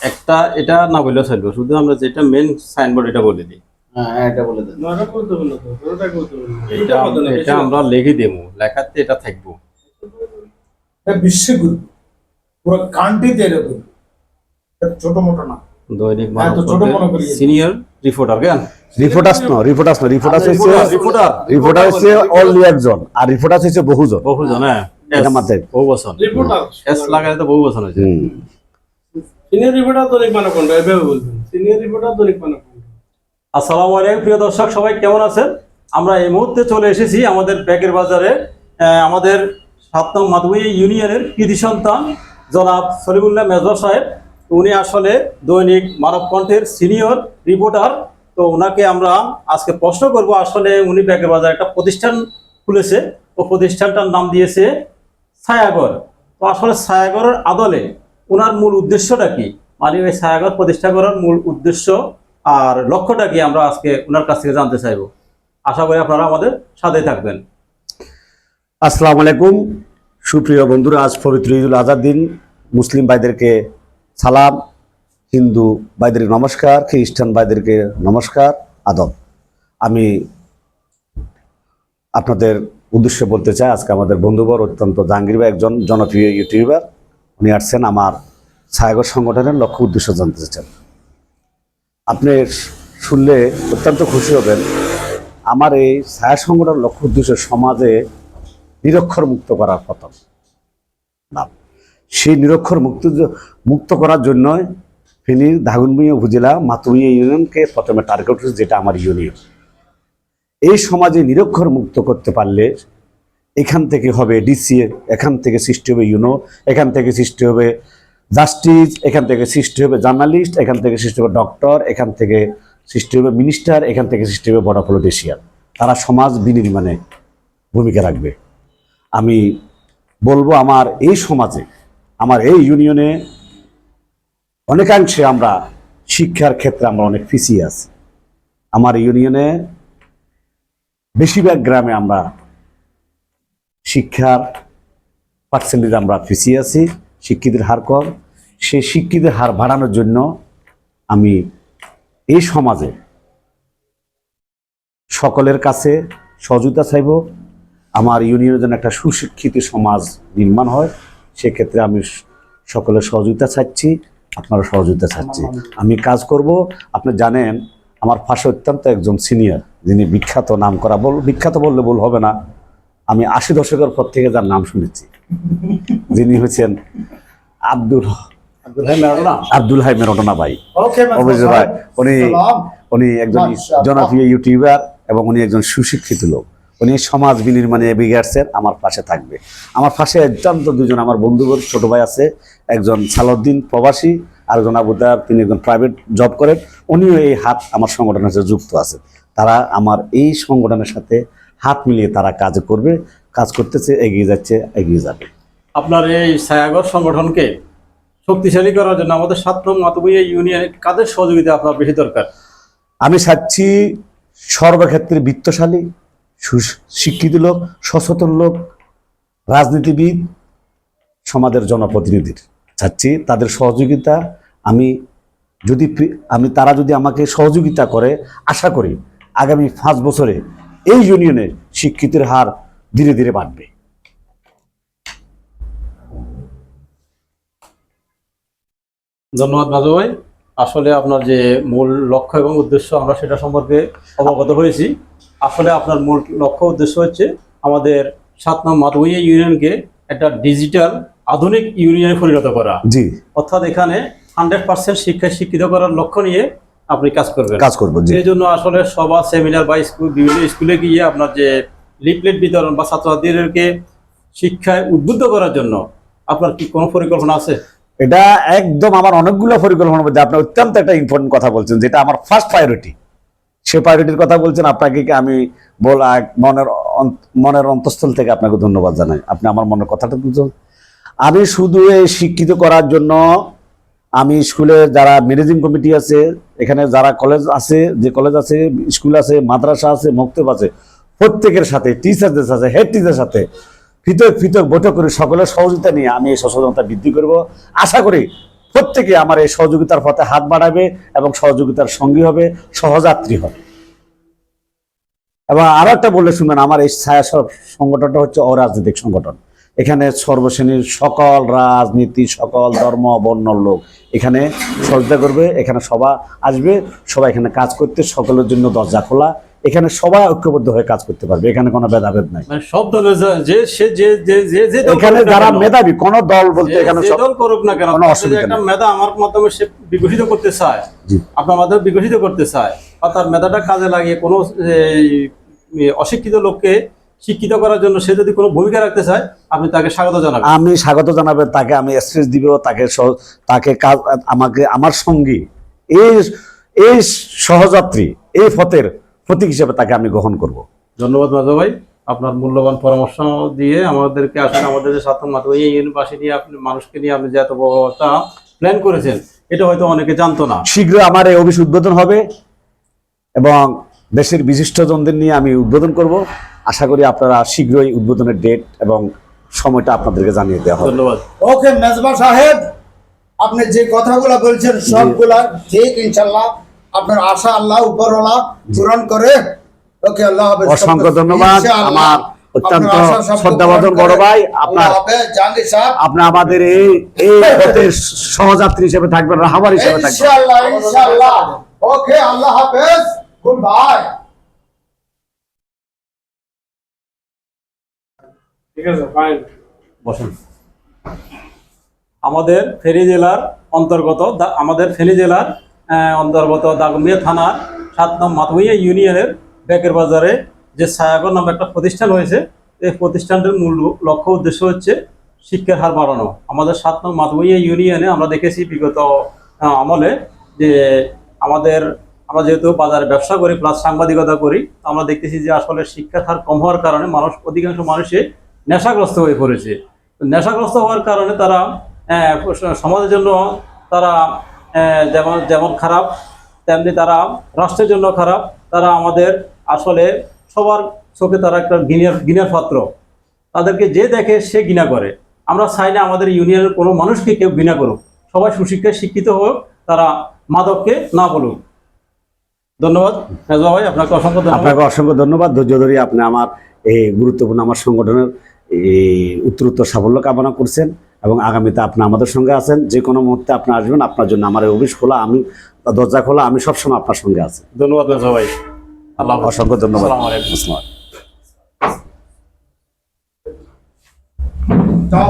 একটা এটা না বললেও চলবে, শুধু আমরা যেটা মেন সাইনবোর্ড এটা বলে দিই। এটা বলে দেন। এটা আমরা লিখে দেবো, লেখাতে এটা থাকবো। বিশ্বগুরু পুরো কান্ট্রিতে এরকম ছোট মোটো না, দৈনিক সিনিয়র রিপোর্টার কেন রিপোর্টার্স হচ্ছে অনলি একজন, আর রিপোর্টার্স হচ্ছে বহুজন। হ্যাঁ, এটা মাথায় বহু বছর রিপোর্টার এস লাগালে তো বহু বছর হয়েছে। সিনিয়র রিপোর্টার দৈনিক মানে কোনটা এভাবে বলবেন, সিনিয়র রিপোর্টার দৈনিক মানে কোনটা? আসসালামু আলাইকুম প্রিয় দর্শক, সবাই কেমন আছেন? আমরা এই মুহূর্তে চলে এসেছি আমাদের ব্যাগের বাজারে। আমাদের 7 নং মাধবী ইউনিয়নের কৃতি সন্তান জনাব সলিমুল্লাহ মেজর সাহেব, উনি আসলে দৈনিক মানব কণ্ঠের সিনিয়র রিপোর্টার। তো ওনাকে আমরা আজকে প্রশ্ন করব, আসলে উনি ব্যাগের বাজারে একটা প্রতিষ্ঠান খুলেছে, ও প্রতিষ্ঠানটার নাম দিয়েছে ছায়াঘর। তো আসলে ছায়াঘরের আদলে ওনার মূল উদ্দেশ্যটা কি, মানে ওই ছায়াঘর প্রতিষ্ঠা করার মূল উদ্দেশ্য আর লক্ষ্যটা কি, আমরা আজকে ওনার কাছ থেকে জানতে চাইব। আশা করি আপনারা আমাদের সাথে থাকবেন। আসসালামু আলাইকুম সুপ্রিয় বন্ধুরা, আজ পবিত্র ঈদুল আজহার দিন। মুসলিম ভাইদেরকে সালাম, হিন্দু ভাইদেরকে নমস্কার, খ্রিস্টান ভাইদেরকে নমস্কার, আদব। আমি আপনাদের উদ্দেশ্যে বলতে চাই, আজকে আমাদের বন্ধুবর অত্যন্ত জাহাঙ্গীর ভাই একজন জনপ্রিয় ইউটিউবার, উনি আসছেন আমার ছায়াঘর সংগঠনের লক্ষ্য উদ্দেশ্য জানতে চান। আপনি শুনলে অত্যন্ত খুশি হবেন। আমার এই ছায়া সংগঠনের লক্ষ্য উদ্দেশ্য সমাজে নিরক্ষর মুক্ত করার প্রথম নাম। সেই নিরক্ষর মুক্ত করার জন্য ফেনীর দাগনভূঞা উপজেলা মাতুমিয়া ইউনিয়নকে প্রথমে টার্গেট করেছে, যেটা আমার ইউনিয়ন। এই সমাজে নিরক্ষর মুক্ত করতে পারলে এখান থেকে হবে ডিসি, এখান থেকে সৃষ্টি হবে ইউনো, এখান থেকে সৃষ্টি হবে জাস্টিস, এখান থেকে সৃষ্টি হবে জার্নালিস্ট, এখান থেকে সৃষ্টি হবে ডক্টর, এখান থেকে সৃষ্টি হবে মিনিস্টার, এখান থেকে সৃষ্টি হবে বড় পলিটিশিয়ান। তারা সমাজ বিনির্মাণে ভূমিকা রাখবে। আমি বলবো, আমার এই সমাজে, আমার এই ইউনিয়নে অনেকাংশে আমরা শিক্ষার ক্ষেত্রে আমরা অনেক পিছিয়ে আছি। আমার ইউনিয়নে বেশিরভাগ গ্রামে আমরা শিক্ষার পার্সেন্টেজ আমরা পিছিয়ে আছি, শিক্ষিতের হার কম। সেই শিক্ষিতের হার বাড়ানোর জন্য আমি এই সমাজে সকলের কাছে সহযোগিতা চাইব। আমার ইউনিয়নের জন্য একটা সুশিক্ষিত সমাজ নির্মাণ হয়, সেক্ষেত্রে আমি সকলের সহযোগিতা চাচ্ছি, আপনারা সহযোগিতা চাচ্ছি। আমি কাজ করব। আপনি জানেন আমার পাশে অত্যন্ত একজন সিনিয়র, যিনি বিখ্যাত, নাম করা, বিখ্যাত বললে ভুল হবে না, আমি 80 দশকের পর থেকে যার নাম শুনেছি, যিনি হচ্ছেন আব্দুল হাই মেরোডোনা ভাই। ভাই উনি একজন জনপ্রিয় ইউটিউবার এবং উনি একজন সুশিক্ষিত লোক। উনি সমাজ বিনির্মাণে এগিয়ে আসছেন, আমার পাশে থাকবে। আমার পাশে অত্যন্ত দুজন আমার বন্ধুবর ছোট ভাই আছে, একজন সালাউদ্দিন প্রবাসী, আরেকজন আবুদার, তিনি একজন প্রাইভেট জব করেন। উনিও এই হাত আমার সংগঠনের সাথে যুক্ত আছে। তারা আমার এই সংগঠনের সাথে হাত মিলিয়ে তারা কাজ করবে, কাজ করতেছে, এগিয়ে যাচ্ছে, এগিয়ে যাবে। আপনার এই ছায়াঘর সংগঠনকে শক্তিশালী করার জন্য আমাদের 7 নং মাধবী ইউনিয়নের কাদের সহযোগিতা আপনার বেশি দরকার? আমি চাচ্ছি সর্বক্ষেত্রে বিত্তশালী, শিক্ষিত লোক, সচেতন লোক, রাজনীতিবিদ, সমাজের জনপ্রতিনিধির চাচ্ছি তাদের সহযোগিতা। তারা যদি আমাকে সহযোগিতা করে, আশা করি আগামী 5 বছরে এই ইউনিয়নের শিক্ষিতের হার ধীরে ধীরে বাড়বে। ধন্যবাদ মাজু ভাই। আসলে আপনার যে মূল লক্ষ্য এবং উদ্দেশ্য, আমরা সেটা সম্পর্কে অবগত হয়েছি। আসলে আপনার মূল লক্ষ্য উদ্দেশ্য হচ্ছে আমাদের 7 নং মাধবী ইউনিয়নকে একটা ডিজিটাল আধুনিক ইউনিয়নে পরিণত করা। জি, অর্থাৎ এখানে 100% শিক্ষায় শিক্ষিত করার লক্ষ্য নিয়ে আপনি কাজ করবেন। এই জন্য আসলে সভা, সেমিনার বা বিভিন্ন স্কুলে গিয়ে আপনার যে লিফলেট বিতরণ বা ছাত্রছাত্রীদেরকে শিক্ষায় উদ্বুদ্ধ করার জন্য আপনার কি কোনো পরিকল্পনা আছে? এটা একদম আমার অনেকগুলো পরিকল্পনার মধ্যে আপনি অত্যন্ত একটা ইম্পর্টেন্ট কথা বলছেন, যেটা আমার ফার্স্ট প্রায়োরিটি। সে প্রায়োরিটির কথা বলছেন, আপনাকে আমি মনের অন্তঃস্থল থেকে আপনাকে ধন্যবাদ জানাই। আপনি আমার মনের কথাটা বুঝুন। আমি শুধু এই শিক্ষিত করার জন্য আমি স্কুলে যারা ম্যানেজিং কমিটি আছে, এখানে যারা কলেজ আছে, যে কলেজ আছে, স্কুল আছে, মাদ্রাসা আছে, মক্তব আছে, প্রত্যেকের সাথে, টিচারদের সাথে, হেড টিচারের সাথে পৃথক পৃথক বৈঠক করে সকলের সহযোগিতা নিয়ে আমি এই সচেতনতা বৃদ্ধি করব। আশা করি প্রত্যেকে আমার এই সহযোগিতার পথে হাত বাড়াবে এবং সহযোগিতার সঙ্গী হবে, সহযাত্রী হবে। এবং আরো একটা বললে শুনবেন, আমার এই ছায়া সংগঠনটা হচ্ছে অরাজনৈতিক সংগঠন। এখানে সর্বশ্রেণীর সকল রাজনীতি, সকল ধর্ম বর্ণর লোক এখানে সহযোগিতা করবে। এখানে সবাই আসবে, সবাই এখানে কাজ করতে, সকলের জন্য দরজা খোলা। এখানে সবাই ঐক্যবদ্ধ হয়ে কাজ করতে পারবে, এখানে কোনো ভেদাভেদ নাই। মানে সব দলের যে সে যে যে যে যে দল এখানে করুক না যারা কেন, মেধাবী, কোন দল বলতে যে এখানে যে সব দল করুক না কেন, কোনো তার অসুবিধা যদি একটা নেই। মেধা আমার মাধ্যমে সে বিকশিত করতে চায়, জি। আপনার মাধ্যমে বিকশিত করতে চায়, বা তার মেধাটা কাজে লাগিয়ে কোনো অশিক্ষিত লোককে শিক্ষিত করার জন্য সে যদি কোনো ভূমিকা রাখতে চায়, আপনি তাকে স্বাগত জানাবেন। আমি স্বাগত জানাবে, তাকে আমি স্ট্রেস দিব, তাকে কাজ, আমাকে আমার সঙ্গী, এই এই সহযাত্রী, এই পথের প্রতীক হিসেবে তাকে আমি গ্রহণ করব। ধন্যবাদ মাজা ভাই, আপনার মূল্যবান পরামর্শ দিয়ে আমাদেরকে আসলে আমাদের যে সাতম মাধ্যমিক ইউনিভার্সিটি নিয়ে আপনি মানুষকে নিয়ে আপনি যে এত বড় একটা প্ল্যান করেছেন, এটা হয়তো অনেকে জানতো না। শীঘ্রই আমার এই অফিস উদ্বোধন হবে এবং দেশের বিশিষ্টজনদের নিয়ে আমি উদ্বোধন করব। আশা করি আপনারা শীঘ্রই উদ্বোধনের ডেট এবং সময়টা আপনাদেরকে জানিয়ে দেওয়া হবে। ধন্যবাদ। ওকে মেজবা সাহেব, আপনি যে কথাগুলো বলছেন সবগুলা ঠিক, ইনশাল্লাহ আপনার আশা আল্লাহ উপরওয়ালা পূরণ করে। ওকে, আল্লাহ হাফেজ। অসংখ্য ধন্যবাদ আমার অত্যন্ত শ্রদ্ধাভাজন বড় ভাই। আপনার জাহাঙ্গীর সাহেব, আপনি আমাদের এই পথের সহযাত্রী হিসেবে থাকবেন, রাহবার হিসেবে থাকবেন। ইনশাআল্লাহ ইনশাআল্লাহ। ওকে, আল্লাহ হাফেজ, গুড বাই। ঠিক আছে, ফাইন। বসেন। আমাদের ফেনী জেলার অন্তর্গত দাগনভূঞা থানার 7 নং মাধবইয়া ইউনিয়নের বেকের বাজারে যে ছায়াগর নামে একটা প্রতিষ্ঠান হয়েছে, এই প্রতিষ্ঠানটির মূল লক্ষ্য উদ্দেশ্য হচ্ছে শিক্ষার হার বাড়ানো। আমাদের 7 নং মাধবইয়া ইউনিয়নে আমরা দেখেছি বিগত আমলে যে আমরা যেহেতু বাজারে ব্যবসা করি প্লাস সাংবাদিকতা করি, আমরা দেখতেছি যে আসলে শিক্ষার হার কম হওয়ার কারণে অধিকাংশ মানুষই নেশাগ্রস্ত হয়ে পড়েছে। নেশাগ্রস্ত হওয়ার কারণে তারা সমাজের জন্য তারা যেমন খারাপ, তেমনি তারা রাষ্ট্রের জন্য খারাপ। তারা আমাদের আসলে সবার চোখে তারা একটা ঘৃণার পাত্র। তাদেরকে যে দেখে সে ঘৃণা করে। আমরা চাই না আমাদের ইউনিয়নের কোনো মানুষকে কেউ ঘৃণা করুক, সবাই সুশিক্ষায় শিক্ষিত হোক, তারা মাদককে না বলুক। ধন্যবাদ মেজবা ভাই, আপনাকে অসংখ্য ধন্যবাদ। আপনাকে অসংখ্য ধন্যবাদ। ধৈর্য ধরে আপনি আমার এই গুরুত্বপূর্ণ আমার সংগঠনের এই উত্তরোত্তর সাফল্য কামনা করছেন এবং আগামীতে আপনি আমাদের সঙ্গে আছেন। যে কোনো মুহূর্তে আপনি আসবেন, আপনার জন্য আমার এই অফিস খোলা, আমি দরজা খোলা, আমি সবসময় আপনার সঙ্গে আছি। ধন্যবাদ মেজবা ভাই, আল্লাহ হাফেজ। অসংখ্য ধন্যবাদ। আসসালামু আলাইকুম। আসসালামু আলাইকুম। যাও।